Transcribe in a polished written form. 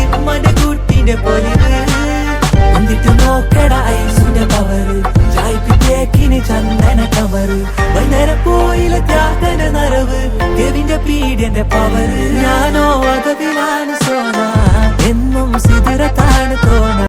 ഉമ്മന്റെ കുട്ടിന്റെ പൊലിവ് എന്നിട്ട് നോക്കട ഐസിന്റെ പവറ് ചായ്പിത്തേക്കിന് ചന്ദന കവറ് വൈകുന്നേരം പോയില്ല ത്യാഗന നരവ് കെവിന്റെ പീഡിയന്റെ പവറ് ഞാനോ അകവിലാണ് സോന